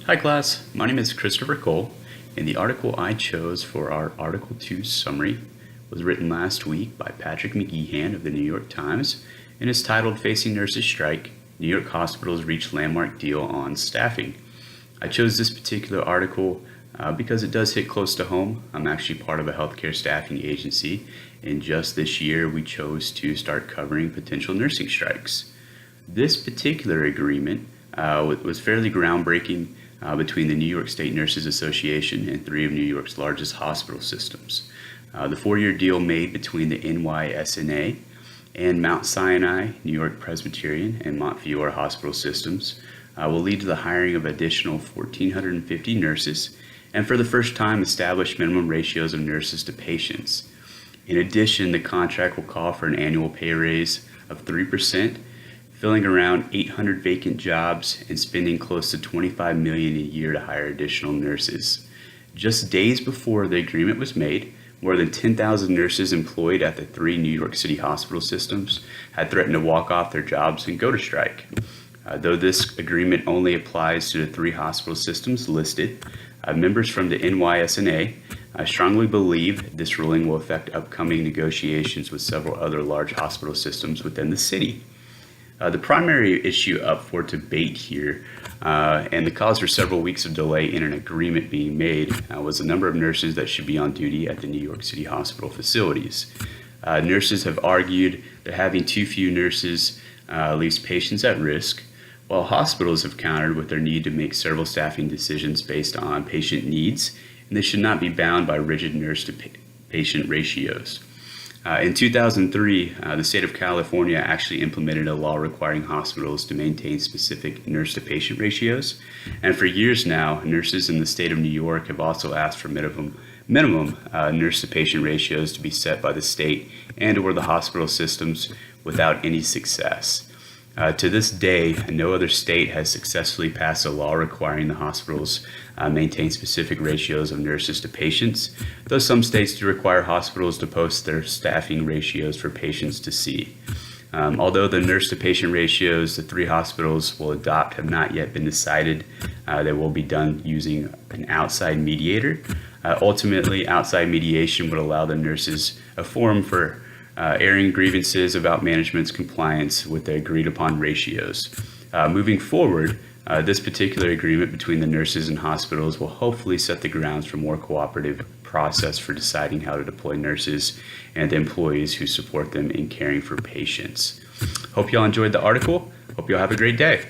Hi class, my name is Christopher Cole, and the article I chose for our Article 2 summary was written last week by Patrick McGeehan of the New York Times and is titled Facing Nurses Strike, New York Hospitals Reach Landmark Deal on Staffing. I chose this particular article because it does hit close to home. I'm actually part of a healthcare staffing agency, and just this year we chose to start covering potential nursing strikes. This particular agreement was fairly groundbreaking between the New York State Nurses Association and three of New York's largest hospital systems. The 4-year deal made between the NYSNA and Mount Sinai, New York Presbyterian, and Montefiore hospital systems will lead to the hiring of additional 1,450 nurses and for the first time establish minimum ratios of nurses to patients. In addition, the contract will call for an annual pay raise of 3%, filling around 800 vacant jobs and spending close to $25 million a year to hire additional nurses. Just days before the agreement was made, more than 10,000 nurses employed at the three New York City hospital systems had threatened to walk off their jobs and go to strike. Though this agreement only applies to the three hospital systems listed, members from the NYSNA strongly believe this ruling will affect upcoming negotiations with several other large hospital systems within the city. The primary issue up for debate here, and the cause for several weeks of delay in an agreement being made, was the number of nurses that should be on duty at the New York City hospital facilities. Nurses have argued that having too few nurses leaves patients at risk, while hospitals have countered with their need to make several staffing decisions based on patient needs, and they should not be bound by rigid nurse-to-patient ratios. In 2003, the state of California actually implemented a law requiring hospitals to maintain specific nurse-to-patient ratios. And for years now, nurses in the state of New York have also asked for minimum nurse-to-patient ratios to be set by the state and or the hospital systems without any success. To this day, no other state has successfully passed a law requiring the hospitals maintain specific ratios of nurses to patients, though some states do require hospitals to post their staffing ratios for patients to see. Although the nurse-to-patient ratios the three hospitals will adopt have not yet been decided, they will be done using an outside mediator. Ultimately, outside mediation would allow the nurses a forum for airing grievances about management's compliance with the agreed-upon ratios. Moving forward, this particular agreement between the nurses and hospitals will hopefully set the grounds for more cooperative process for deciding how to deploy nurses and the employees who support them in caring for patients. Hope y'all enjoyed the article. Hope y'all have a great day.